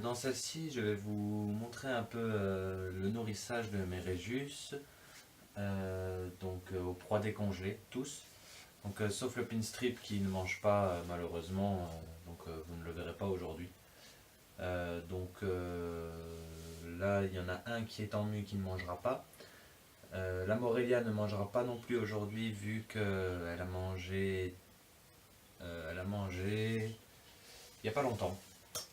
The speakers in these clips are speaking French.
Dans celle-ci, je vais vous montrer un peu le nourrissage de mes Réjus, aux proies décongelées, tous. Sauf le pinstrip qui ne mange pas malheureusement, vous ne le verrez pas aujourd'hui. Là, il y en a un qui est en mue qui ne mangera pas. La Morelia ne mangera pas non plus aujourd'hui vu qu'elle a mangé, il n'y a pas longtemps.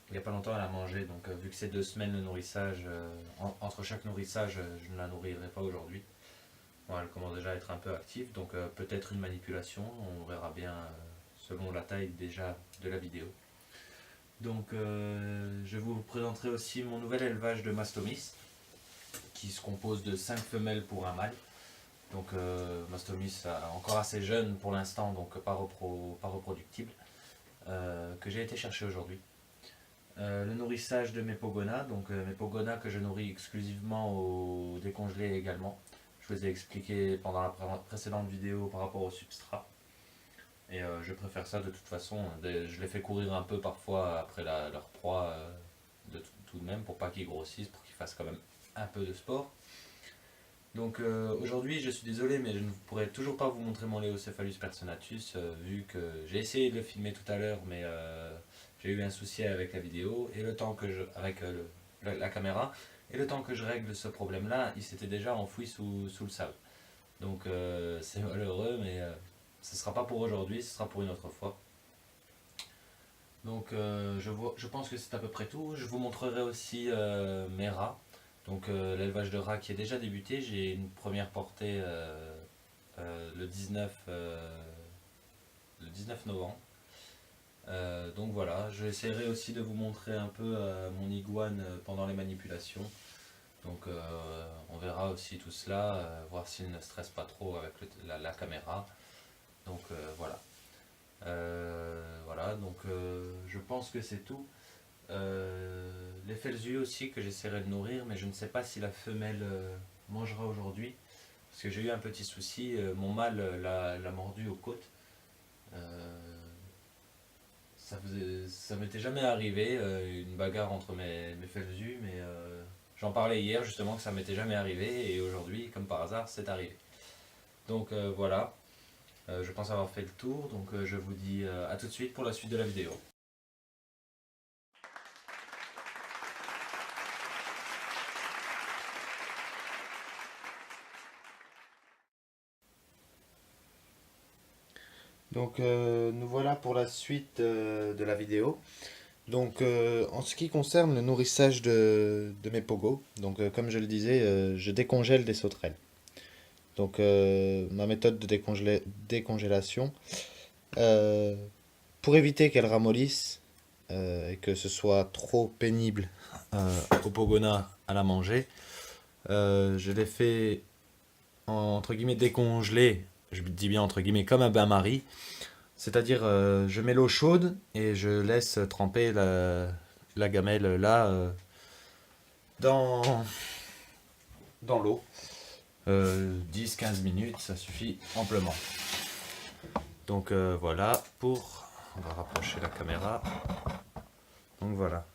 Il n'y a pas longtemps, elle a mangé, vu que c'est 2 semaines le nourrissage, entre chaque nourrissage, je ne la nourrirai pas aujourd'hui. Bon, elle commence déjà à être un peu active, peut-être une manipulation, on verra bien selon la taille déjà de la vidéo. Je vous présenterai aussi mon nouvel élevage de Mastomis, qui se compose de 5 femelles pour un mâle. Mastomis encore assez jeune pour l'instant, donc pas reproductible, que j'ai été chercher aujourd'hui. Le nourrissage de mes pogonas, mes pogonas que je nourris exclusivement au décongelé également. Je vous ai expliqué pendant la précédente vidéo par rapport au substrat. Et je préfère ça de toute façon. Je les fais courir un peu parfois après leur proie tout de même pour pas qu'ils grossissent, pour qu'ils fassent quand même un peu de sport. Aujourd'hui, je suis désolé, mais je ne pourrai toujours pas vous montrer mon Léocephalus personatus, vu que j'ai essayé de le filmer tout à l'heure, mais j'ai eu un souci avec la vidéo, et avec la caméra, et le temps que je règle ce problème-là, il s'était déjà enfoui sous le sable. C'est malheureux, mais ce ne sera pas pour aujourd'hui, ce sera pour une autre fois. Je pense que c'est à peu près tout. Je vous montrerai aussi mes rats. L'élevage de rats qui est déjà débuté. J'ai une première portée le 19 novembre. Voilà, j'essaierai aussi de vous montrer un peu mon iguane pendant les manipulations. On verra aussi tout cela, voir s'il ne stresse pas trop avec la caméra. Voilà. Je pense que c'est tout. Les Felzu aussi que j'essaierai de nourrir, mais je ne sais pas si la femelle mangera aujourd'hui, parce que j'ai eu un petit souci, mon mâle l'a mordu aux côtes. Ça m'était jamais arrivé, une bagarre entre mes Felzu, mais j'en parlais hier justement que ça m'était jamais arrivé, et aujourd'hui, comme par hasard, c'est arrivé. Voilà. Je pense avoir fait le tour, je vous dis à tout de suite pour la suite de la vidéo. Nous voilà pour la suite de la vidéo. En ce qui concerne le nourrissage de mes pogos, comme je le disais, je décongèle des sauterelles. Ma méthode de décongélation, pour éviter qu'elles ramollissent et que ce soit trop pénible au pogona à la manger, je les fais entre guillemets décongeler, je dis bien entre guillemets comme un bain-marie, c'est-à-dire je mets l'eau chaude et je laisse tremper la gamelle là dans l'eau. 10-15 minutes, ça suffit amplement. Voilà, on va rapprocher la caméra. Voilà.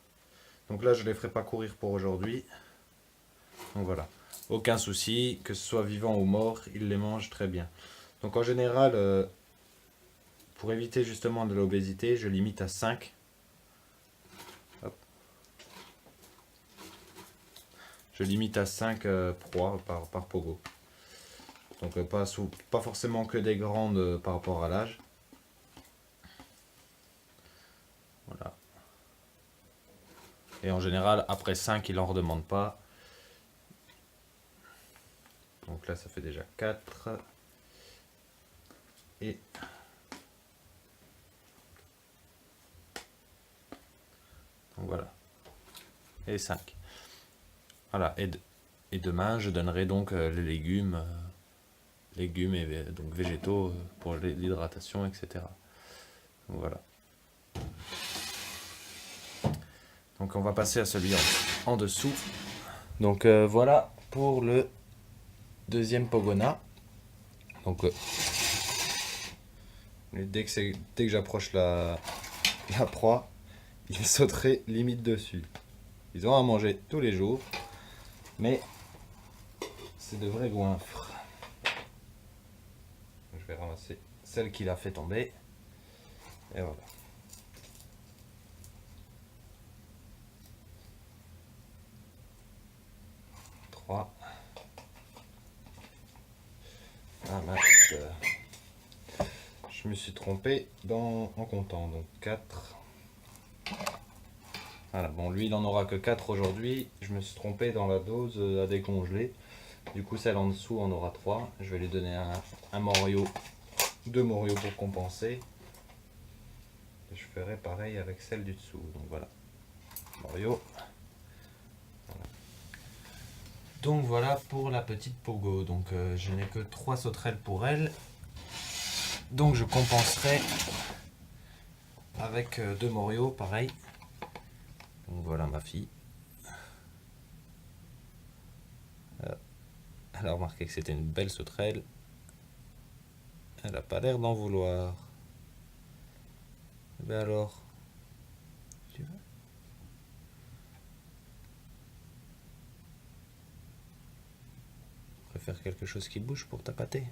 Là, je ne les ferai pas courir pour aujourd'hui. Voilà. Aucun souci, que ce soit vivant ou mort, ils les mangent très bien. En général, pour éviter justement de l'obésité, je limite à 5. Hop. Je limite à 5 proies par pogo. Pas forcément que des grandes par rapport à l'âge. Voilà. Et en général, après 5, il n'en redemande pas. Là, ça fait déjà 4. Et voilà. Et 5. Voilà. Et demain, je donnerai les légumes et végétaux pour l'hydratation, etc. Voilà. On va passer à celui en dessous. Voilà pour le deuxième pogona. Dès que j'approche la proie, il sauterait limite dessus. Ils ont à manger tous les jours, mais c'est de vrais goinfres. Je vais ramasser celle qu'il a fait tomber. Et voilà. Trois. Ah mince. Je me suis trompé en comptant. Donc 4. Voilà, bon lui il en aura que 4 aujourd'hui. Je me suis trompé dans la dose à décongeler. Du coup celle en dessous en aura 3. Je vais lui donner un Morio, 2 Morio pour compenser. Et je ferai pareil avec celle du dessous. Donc voilà. Morio. Voilà. Donc voilà pour la petite Pogo. Donc je n'ai que 3 sauterelles pour elle. Donc je compenserai avec 2 Morio, pareil. Donc voilà ma fille. Elle a remarqué que c'était une belle sauterelle. Elle n'a pas l'air d'en vouloir. Ben alors, tu veux? Tu préfères quelque chose qui bouge pour ta pâtée?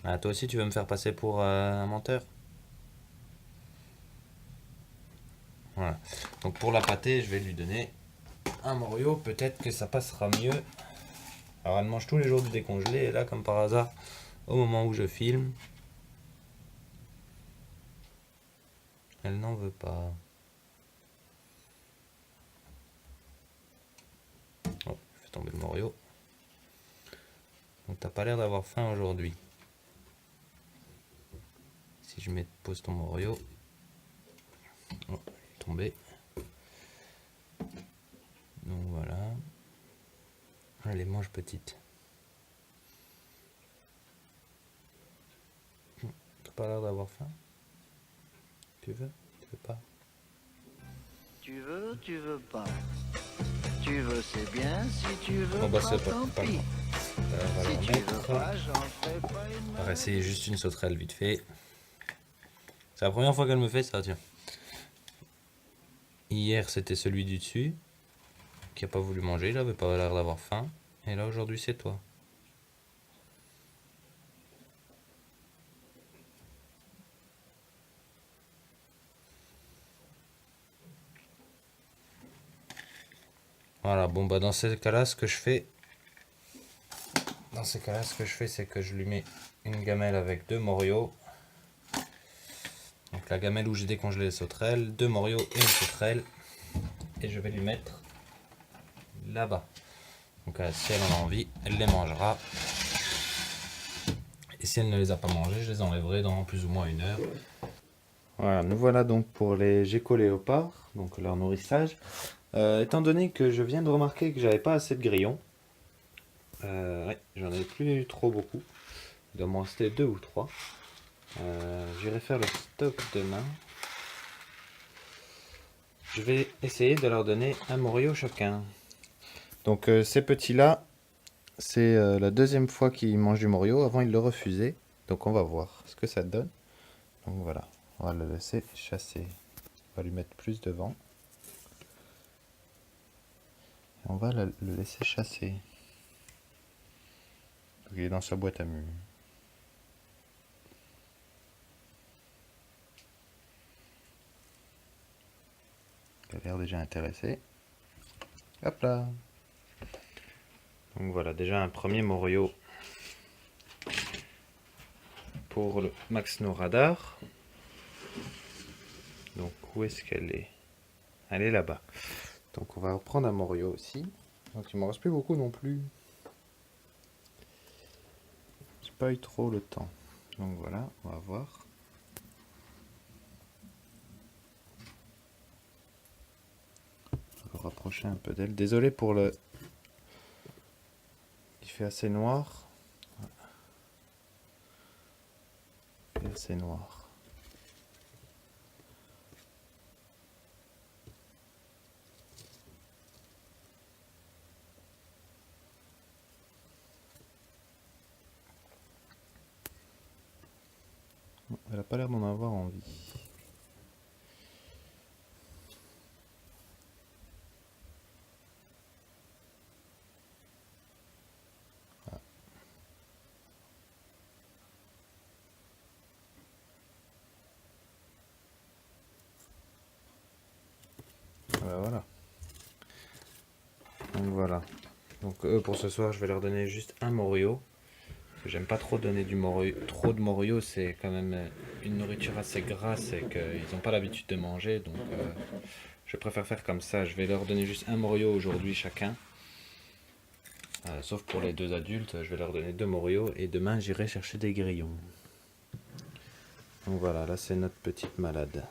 Ah, toi aussi tu veux me faire passer pour un menteur? Voilà. Donc pour la pâtée, je vais lui donner un Morio. Peut-être que ça passera mieux. Alors elle mange tous les jours du décongelé. Et là, comme par hasard, au moment où je filme, elle n'en veut pas. Oh, je fais tomber le Morio. Donc t'as pas l'air d'avoir faim aujourd'hui. Si je pose ton Morio. Oh, il est tombé. Donc voilà. Allez, mange petite. T'as pas l'air d'avoir faim? Tu veux? Tu veux pas? Tu veux pas. Tu veux, c'est bien. Si tu veux Oh bah pas, c'est tant pas pis. grave. On va Si leur tu veux mettre. pas, j'en ferai pas une On va maladie. essayer juste une sauterelle vite fait. C'est la première fois qu'elle me fait ça, tiens. Hier c'était celui du dessus qui a pas voulu manger, il avait pas l'air d'avoir faim. Et là aujourd'hui c'est toi. Voilà, bon bah dans ces cas-là, ce que je fais, c'est que je lui mets une gamelle avec 2 Morio. Donc la gamelle où j'ai décongelé les sauterelles, 2 Morio et une sauterelle. Et je vais lui mettre là-bas. Donc si elle en a envie, elle les mangera. Et si elle ne les a pas mangés, je les enlèverai dans plus ou moins 1 heure. Voilà, nous voilà donc pour les geckos léopards, donc leur nourrissage. Étant donné que je viens de remarquer que j'avais pas assez de grillons, ouais, j'en ai plus trop beaucoup. Il doit m'en rester 2 ou 3. J'irai faire le stock demain. Je vais essayer de leur donner un Morio chacun. Donc ces petits-là, c'est la deuxième fois qu'ils mangent du Morio. Avant, ils le refusaient. Donc on va voir ce que ça donne. Donc voilà, on va le laisser chasser. On va lui mettre plus devant. Et on va le laisser chasser. Donc, il est dans sa boîte à mu. Il a l'air déjà intéressé. Hop là. Donc voilà, déjà un premier Morio pour le Maxno Radar. Donc où est-ce qu'elle est? Elle est là-bas. Donc on va reprendre un Morio aussi. Donc il m'en reste plus beaucoup non plus. J'ai pas eu trop le temps. Donc voilà, on va voir. On va rapprocher un peu d'elle. Désolé pour le... Il fait assez noir. Il fait assez noir. Elle a pas l'air d'en avoir envie. Voilà. Donc voilà. Donc eux pour ce soir je vais leur donner juste un Morio. Parce que j'aime pas trop donner du Morio. Trop de Morio, c'est quand même une nourriture assez grasse et qu'ils n'ont pas l'habitude de manger. Donc je préfère faire comme ça. Je vais leur donner juste un Morio aujourd'hui chacun. Sauf pour les 2 adultes, je vais leur donner 2 Morio et demain j'irai chercher des grillons. Donc voilà, là c'est notre petite malade.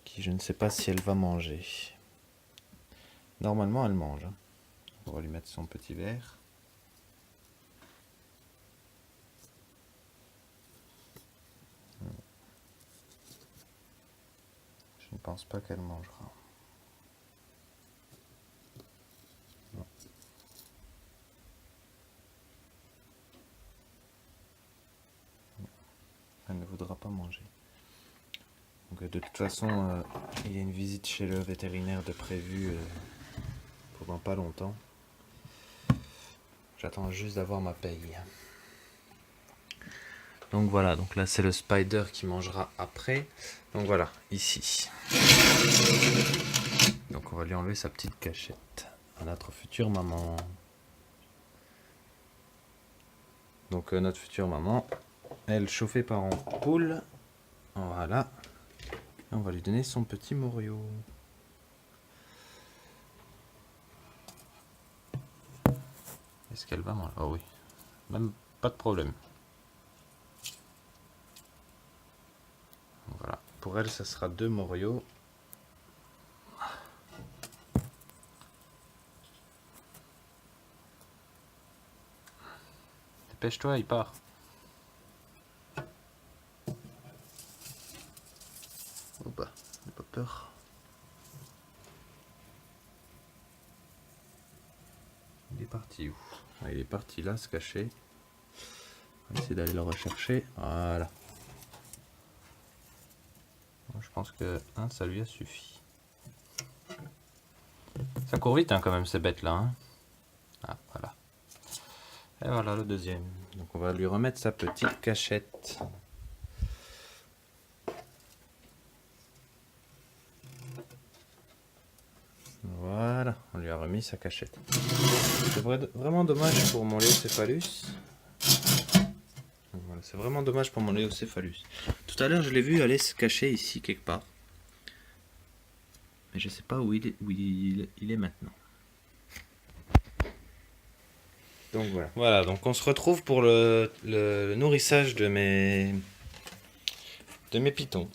Qui je ne sais pas si elle va manger. Normalement elle mange. Hein. On va lui mettre son petit verre. Je ne pense pas qu'elle mangera. Non. Elle ne voudra pas manger. Donc, de toute façon, il y a une visite chez le vétérinaire de prévu pendant pas longtemps. J'attends juste d'avoir ma paye. Donc voilà, donc là c'est le Spider qui mangera après. Donc voilà, ici. Donc on va lui enlever sa petite cachette à notre future maman. Donc notre future maman, elle chauffée par ampoule. Voilà. Et on va lui donner son petit Morio. Est-ce qu'elle va manger? Oh oui, même pas de problème. Voilà. Pour elle, ça sera 2 Morio. Dépêche-toi, il part. Oh bah, n'aie pas peur. Il est parti où? Ah, il est parti là, se cacher. On va essayer d'aller le rechercher. Voilà. Je pense que ça lui a suffi. Ça court vite hein, quand même ces bêtes là. Hein. Ah voilà. Et voilà le deuxième. Donc on va lui remettre sa petite cachette. Voilà, on lui a remis sa cachette. C'est vraiment dommage pour mon Léocéphalus. Voilà, c'est vraiment dommage pour mon Léocéphalus. Tout à l'heure je l'ai vu aller se cacher ici quelque part. Mais je sais pas où il est maintenant. Donc voilà. Voilà, donc on se retrouve pour le nourrissage de mes pitons.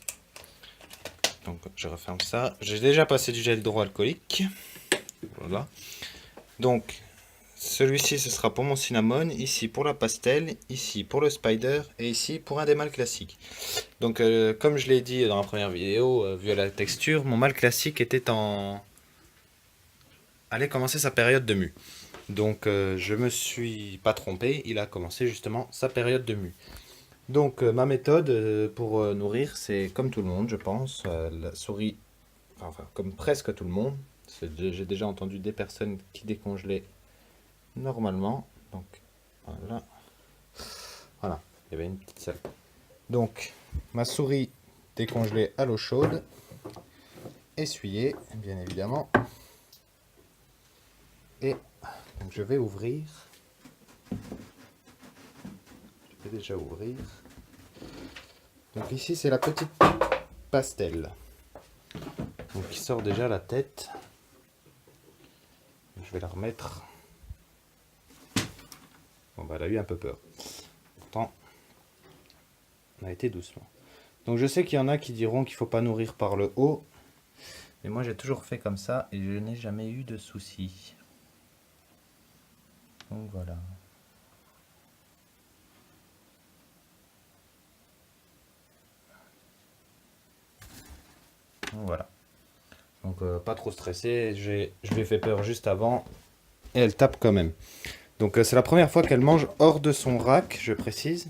Donc je referme ça. J'ai déjà passé du gel hydroalcoolique. Voilà. Donc celui-ci ce sera pour mon cinnamon, ici pour la pastel, ici pour le spider et ici pour un des mâles classiques. Donc comme je l'ai dit dans la première vidéo, vu la texture, mon mâle classique allait commencer sa période de mue. Donc je me suis pas trompé, il a commencé justement sa période de mue. Donc ma méthode pour nourrir, c'est comme tout le monde je pense, la souris, enfin comme presque tout le monde. J'ai déjà entendu des personnes qui décongelaient normalement. Donc voilà. Voilà, il y avait une petite salle. Donc ma souris décongelée à l'eau chaude, essuyée bien évidemment. Et donc je vais ouvrir. Je vais déjà ouvrir. Donc ici c'est la petite pastel. Donc il sort déjà la tête. Je vais la remettre. Bon bah elle a eu un peu peur. Pourtant on a été doucement. Donc je sais qu'il y en a qui diront qu'il ne faut pas nourrir par le haut. Mais moi j'ai toujours fait comme ça et je n'ai jamais eu de soucis. Donc voilà. Donc voilà. Donc pas trop stressé. Je lui ai fait peur juste avant. Et elle tape quand même. Donc c'est la première fois qu'elle mange hors de son rack, je précise.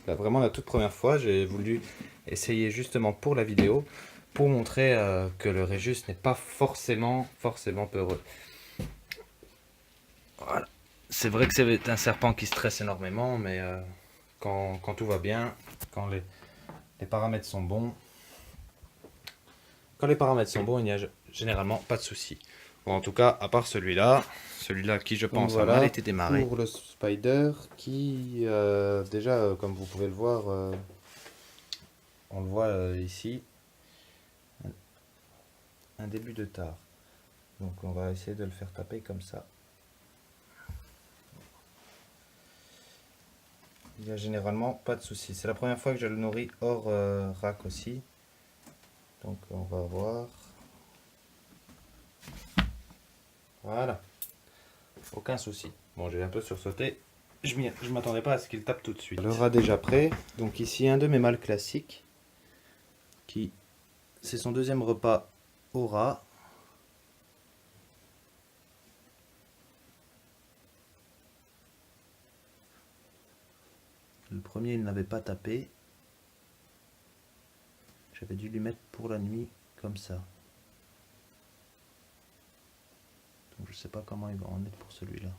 Là, vraiment la toute première fois. J'ai voulu essayer justement pour la vidéo. Pour montrer que le Réjus n'est pas forcément peureux. Voilà. C'est vrai que c'est un serpent qui stresse énormément, mais quand tout va bien, quand les paramètres sont bons, Quand les paramètres sont bons, il n'y a généralement pas de souci. Bon, en tout cas, à part celui-là qui je pense a mal été démarré. Pour le Spider qui, déjà, comme vous pouvez le voir, on le voit ici, un début de tare. Donc on va essayer de le faire taper comme ça. Il n'y a généralement pas de souci. C'est la première fois que je le nourris hors rack aussi. Donc on va voir. Voilà. Aucun souci. Bon, j'ai un peu sursauté. Je m'attendais pas à ce qu'il tape tout de suite. Le rat déjà prêt. Donc ici un de mes mâles classiques. C'est son deuxième repas au rat. Le premier, il n'avait pas tapé. J'avais dû lui mettre pour la nuit comme ça. Donc je sais pas comment il va en être pour celui-là.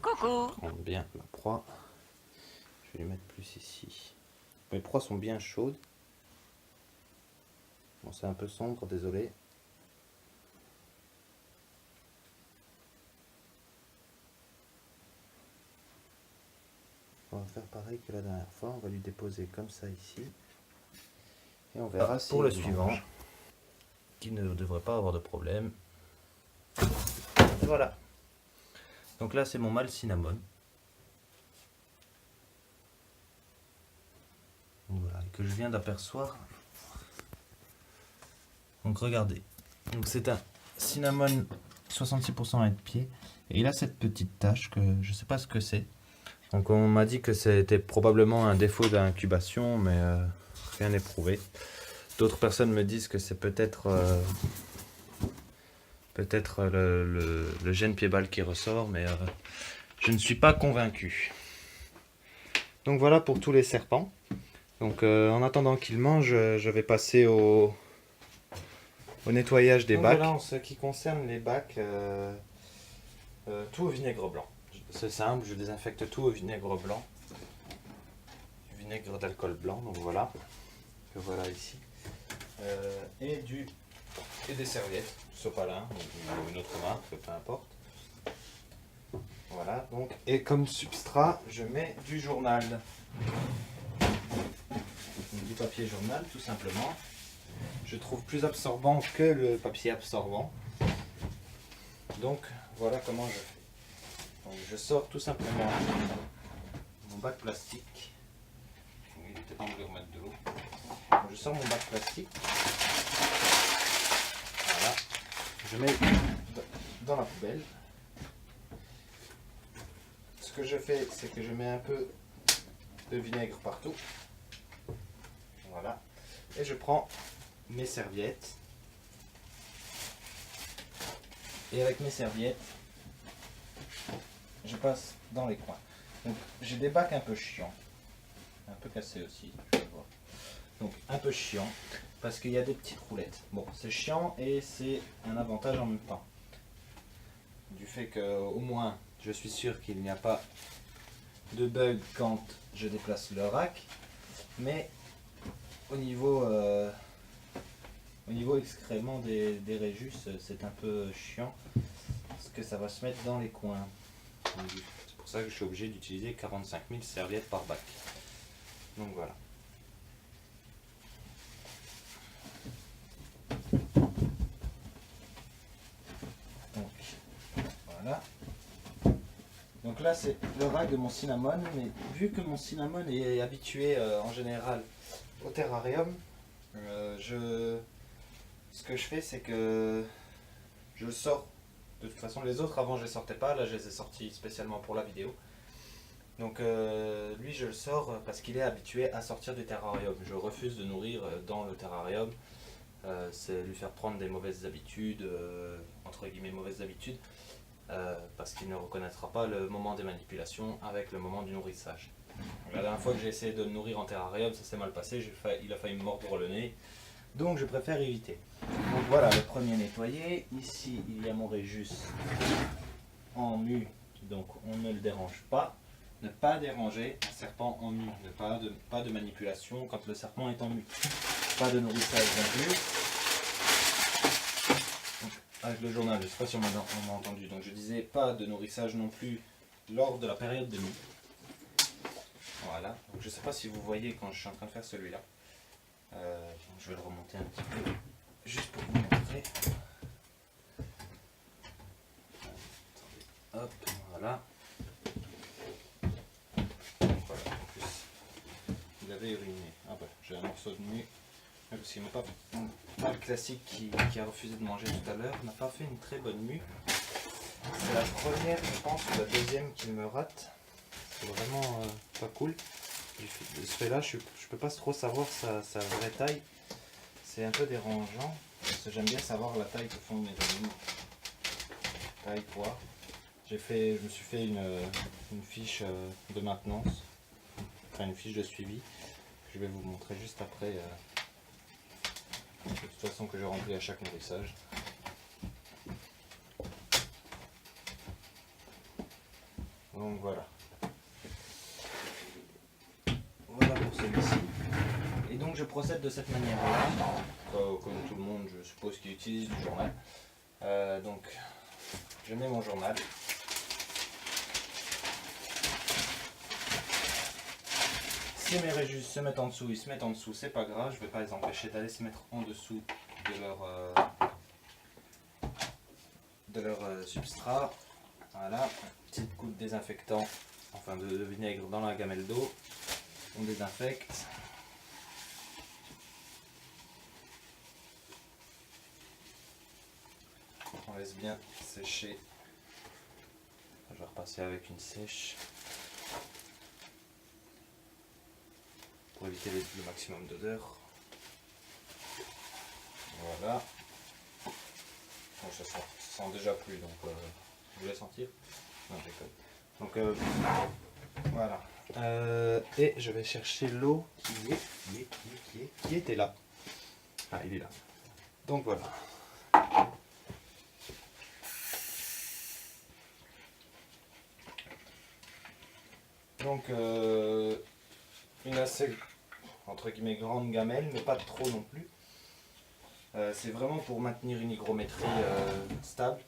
Coucou. Prendre bien la proie. Je vais lui mettre plus ici. Mes proies sont bien chaudes. Bon, c'est un peu sombre, désolé. On va faire pareil que la dernière fois. On va lui déposer comme ça ici. Et on verra si pour le suivant, qui ne devrait pas avoir de problème. Et voilà. Donc là, c'est mon mâle cinnamon. Voilà, que je viens d'apercevoir. Donc regardez. Donc c'est un cinnamon 66% à être pied. Et il a cette petite tache que je sais pas ce que c'est. Donc on m'a dit que c'était probablement un défaut d'incubation, mais rien n'est prouvé. D'autres personnes me disent que c'est peut-être le gène pied-balle qui ressort, mais je ne suis pas convaincu. Donc voilà pour tous les serpents. Donc en attendant qu'ils mangent, je vais passer au nettoyage des bacs. Voilà, en ce qui concerne les bacs, tout au vinaigre blanc. C'est simple, je désinfecte tout au vinaigre blanc. Du vinaigre d'alcool blanc, donc voilà. Que voilà ici. Et des serviettes, sopalin ou une autre marque, peu importe. Voilà, donc, et comme substrat, je mets du journal. Donc, du papier journal, tout simplement. Je trouve plus absorbant que le papier absorbant. Donc, voilà comment je fais. Donc, je sors tout simplement mon bac plastique. Il était temps de lui remettre de l'eau. Je sors mon bac plastique. Voilà. Je mets dans la poubelle. Ce que je fais, c'est que je mets un peu de vinaigre partout. Voilà. Et je prends mes serviettes. Et avec mes serviettes, je passe dans les coins. Donc j'ai des bacs un peu chiants. Un peu cassés aussi, je le vois. Donc un peu chiant parce qu'il y a des petites roulettes. Bon, c'est chiant et c'est un avantage en même temps. Du fait que au moins je suis sûr qu'il n'y a pas de bug quand je déplace le rack. Mais au niveau excrément des réjus, c'est un peu chiant parce que ça va se mettre dans les coins. C'est pour ça que je suis obligé d'utiliser 45 000 serviettes par bac. Donc voilà. Donc voilà. Donc là c'est le rack de mon cinnamon, mais vu que mon cinnamon est habitué en général au terrarium, ce que je fais c'est que je le sors. De toute façon les autres avant je les sortais pas, là je les ai sortis spécialement pour la vidéo. Donc lui je le sors parce qu'il est habitué à sortir du terrarium. Je refuse de nourrir dans le terrarium. C'est lui faire prendre des mauvaises habitudes, entre guillemets mauvaises habitudes, parce qu'il ne reconnaîtra pas le moment des manipulations avec le moment du nourrissage. La dernière fois que j'ai essayé de le nourrir en terrarium, ça s'est mal passé, il a failli me mordre le nez. Donc je préfère éviter. Donc voilà, le premier nettoyé. Ici, il y a mon Réjus en mue, donc on ne le dérange pas. Ne pas déranger un serpent en mue, pas de manipulation quand le serpent est en mue. Pas de nourrissage non plus. Donc, avec le journal, je ne sais pas si on m'a entendu, donc je disais pas de nourrissage non plus lors de la période de mue. Voilà, donc je ne sais pas si vous voyez quand je suis en train de faire celui-là. Je vais le remonter un petit peu, juste pour vous montrer. Hop, voilà. Voilà, en plus, il avait uriné. Ah bah, j'ai un morceau de mue. Parce qu'il n'a pas le classique qui a refusé de manger tout à l'heure, n'a pas fait une très bonne mue. C'est la première, je pense, ou la deuxième qu'il me rate. C'est vraiment pas cool. De ce fait là, je peux pas trop savoir sa vraie taille. C'est un peu dérangeant, parce que j'aime bien savoir la taille que font mes animaux. Taille, poids. Je me suis fait une fiche de maintenance, enfin une fiche de suivi, que je vais vous montrer juste après, de toute façon que je remplis à chaque nourrissage. Donc voilà. Voilà pour celui-ci. Et donc je procède de cette manière-là, comme tout le monde je suppose qui utilise du journal. Donc je mets mon journal. Si mes Réjus se mettent en dessous, ils se mettent en dessous, c'est pas grave, je ne vais pas les empêcher d'aller se mettre en dessous de leur substrat. Voilà, petite goutte de désinfectant, enfin de vinaigre dans la gamelle d'eau. On désinfecte. On laisse bien sécher. Je vais repasser avec une sèche pour éviter le maximum d'odeur. Voilà. Bon, ça sent déjà plus, donc vous voulez sentir? Non, je déconne. Donc voilà. Et je vais chercher l'eau qui était là. Ah, il est là. Donc voilà. Donc une assez entre guillemets grande gamelle, mais pas trop non plus. C'est vraiment pour maintenir une hygrométrie stable.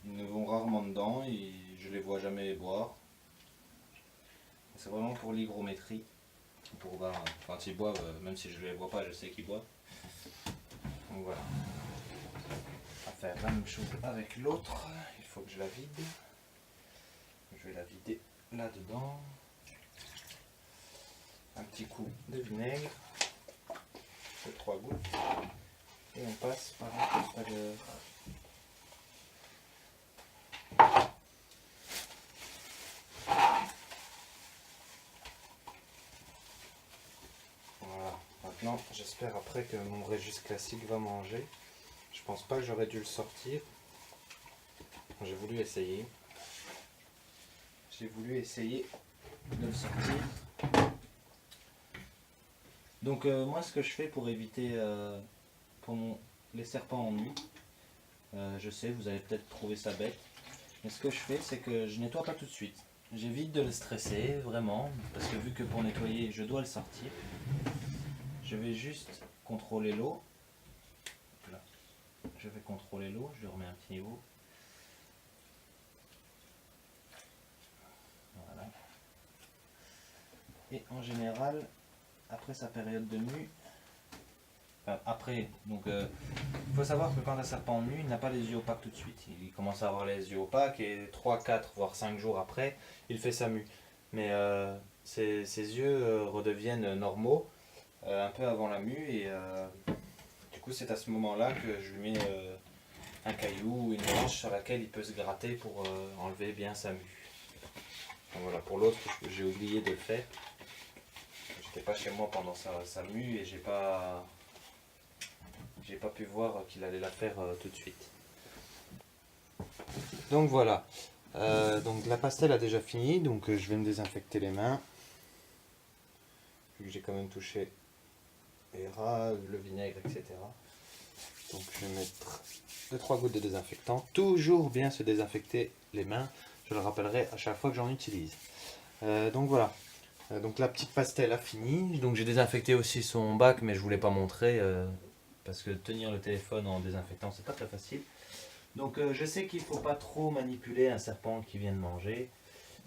Ils ne vont rarement dedans, je les vois jamais boire. C'est vraiment pour l'hygrométrie. Pour voir quand ils boivent, même si je ne les vois pas, je sais qu'ils boivent. Donc voilà. On va faire la même chose avec l'autre. Il faut que je la vide. Je vais la vider là-dedans. Un petit coup de vinaigre. 3 gouttes. Et on passe par un cristaleur. Voilà. Maintenant, j'espère après que mon Réjus classique va manger. Je pense pas que j'aurais dû le sortir. J'ai voulu essayer. J'ai voulu essayer de le sortir. Donc moi ce que je fais pour éviter les serpents en nuit, je sais vous allez peut-être trouver ça bête, mais ce que je fais c'est que je nettoie pas tout de suite. J'évite de le stresser vraiment, parce que vu que pour nettoyer je dois le sortir, je vais juste contrôler l'eau. Je vais contrôler l'eau, je lui remets un petit niveau. Voilà. Et en général, après sa période de mue, donc il faut savoir que quand un serpent en mue, il n'a pas les yeux opaques tout de suite. Il commence à avoir les yeux opaques et 3, 4, voire 5 jours après, il fait sa mue. Mais ses yeux redeviennent normaux un peu avant la mue et du coup c'est à ce moment-là que je lui mets un caillou ou une branche sur laquelle il peut se gratter pour enlever bien sa mue. Donc voilà, pour l'autre, j'ai oublié de le faire. J'étais pas chez moi pendant sa mue et j'ai pas pu voir qu'il allait la faire tout de suite. Donc voilà. Donc la pastelle a déjà fini, donc je vais me désinfecter les mains. Vu que j'ai quand même touché les rats, le vinaigre, etc. Donc je vais mettre 2-3 gouttes de désinfectant. Toujours bien se désinfecter les mains. Je le rappellerai à chaque fois que j'en utilise. Donc voilà. Donc la petite pastelle a fini. Donc j'ai désinfecté aussi son bac, mais je voulais pas montrer parce que tenir le téléphone en désinfectant, c'est pas très facile. Donc je sais qu'il faut pas trop manipuler un serpent qui vient de manger,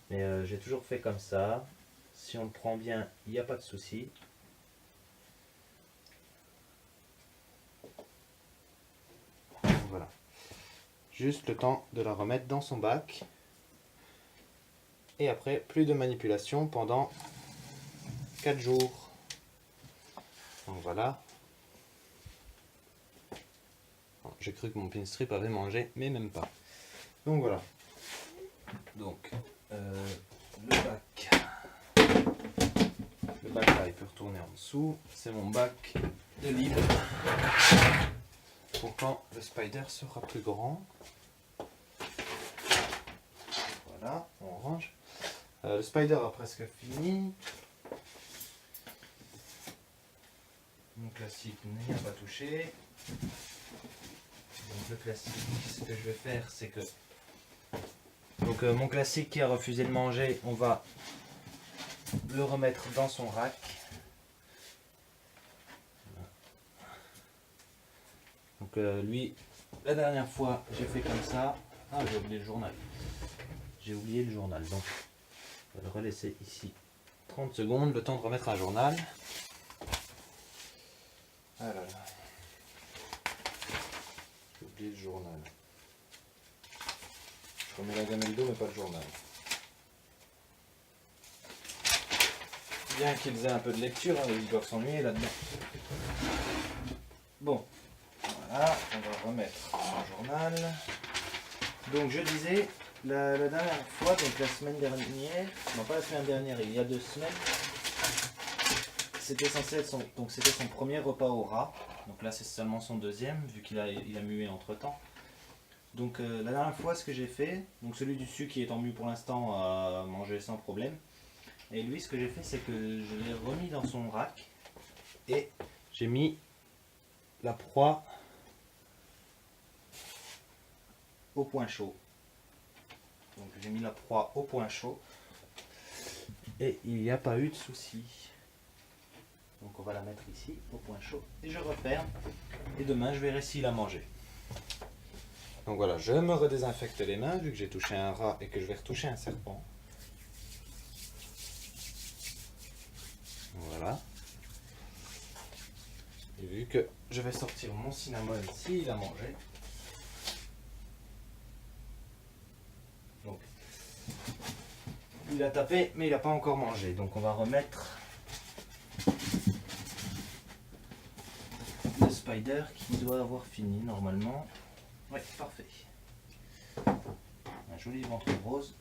mais j'ai toujours fait comme ça. Si on le prend bien, il n'y a pas de souci. Voilà. Juste le temps de la remettre dans son bac. Et après, plus de manipulation pendant 4 jours. Donc voilà. J'ai cru que mon pinstrip avait mangé, mais même pas. Donc voilà. Donc, le bac. Le bac là, il peut retourner en dessous. C'est mon bac de libre. Pour quand le spider sera plus grand. Voilà, on range. Le spider a presque fini. Mon classique n'y a pas touché. Donc le classique, ce que je vais faire, c'est que... Donc mon classique qui a refusé de manger, on va le remettre dans son rack. Donc lui, la dernière fois, j'ai fait comme ça. Ah, j'ai oublié le journal. J'ai oublié le journal, donc on va le relaisser ici 30 secondes, le temps de remettre un journal. Ah là là. J'ai oublié le journal. Je remets la gamelle d'eau, mais pas le journal. Bien qu'ils aient un peu de lecture, hein, ils doivent s'ennuyer là-dedans. Bon, voilà, on va remettre son journal. Donc je disais, la dernière fois, donc la semaine dernière, non pas la semaine dernière, il y a 2 semaines, c'était censé être son premier repas au rat. Donc là c'est seulement son deuxième, vu qu'il a mué entre temps. Donc la dernière fois ce que j'ai fait, donc celui du dessus qui est en mue pour l'instant a mangé sans problème. Et lui ce que j'ai fait c'est que je l'ai remis dans son rack et j'ai mis la proie au point chaud. Donc j'ai mis la proie au point chaud et il n'y a pas eu de souci. Donc on va la mettre ici au point chaud et je referme et demain je verrai s'il a mangé. Donc voilà, je me redésinfecte les mains vu que j'ai touché un rat et que je vais retoucher un serpent. Voilà. Et vu que je vais sortir mon cinnamon s'il a mangé. Donc il a tapé mais il n'a pas encore mangé. Donc on va remettre le spider qui doit avoir fini normalement. Oui, parfait. Un joli ventre rose.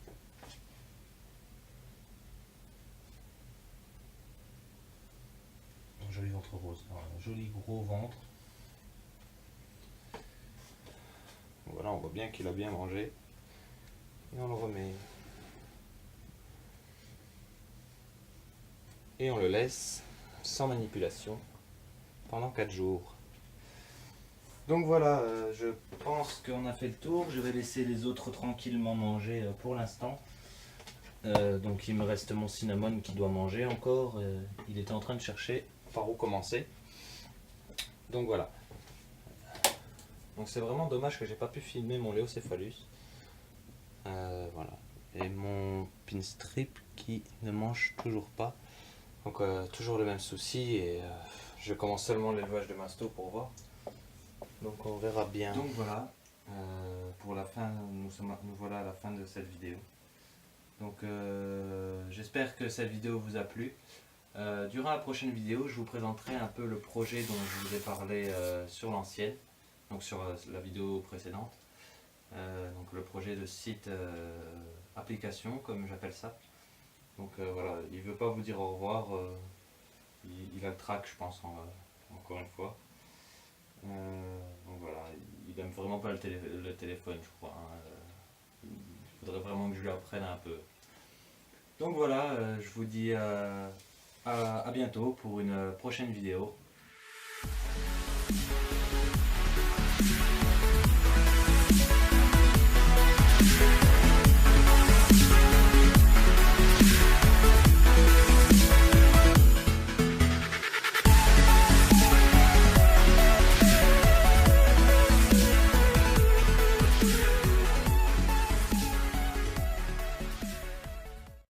Un joli ventre rose. Un joli gros ventre. Voilà, on voit bien qu'il a bien mangé. Et on le remet. Et on le laisse sans manipulation pendant 4 jours. Donc voilà, je pense qu'on a fait le tour. Je vais laisser les autres tranquillement manger pour l'instant. Donc il me reste mon cinnamon qui doit manger encore. Il était en train de chercher par où commencer. Donc voilà. Donc c'est vraiment dommage que j'ai pas pu filmer mon Léocéphalus. Voilà. Et mon pinstrip qui ne mange toujours pas. Donc toujours le même souci et je commence seulement l'élevage de masto pour voir. Donc on verra bien. Donc voilà, pour la fin, nous voilà à la fin de cette vidéo. Donc j'espère que cette vidéo vous a plu. Durant la prochaine vidéo, je vous présenterai un peu le projet dont je vous ai parlé sur l'ancienne, donc sur la vidéo précédente. Donc le projet de site application, comme j'appelle ça. Donc voilà, il ne veut pas vous dire au revoir, il a le trac je pense encore une fois. Donc voilà, il aime vraiment pas le téléphone je crois. Hein. faudrait vraiment que je lui apprenne un peu. Donc voilà, je vous dis à bientôt pour une prochaine vidéo.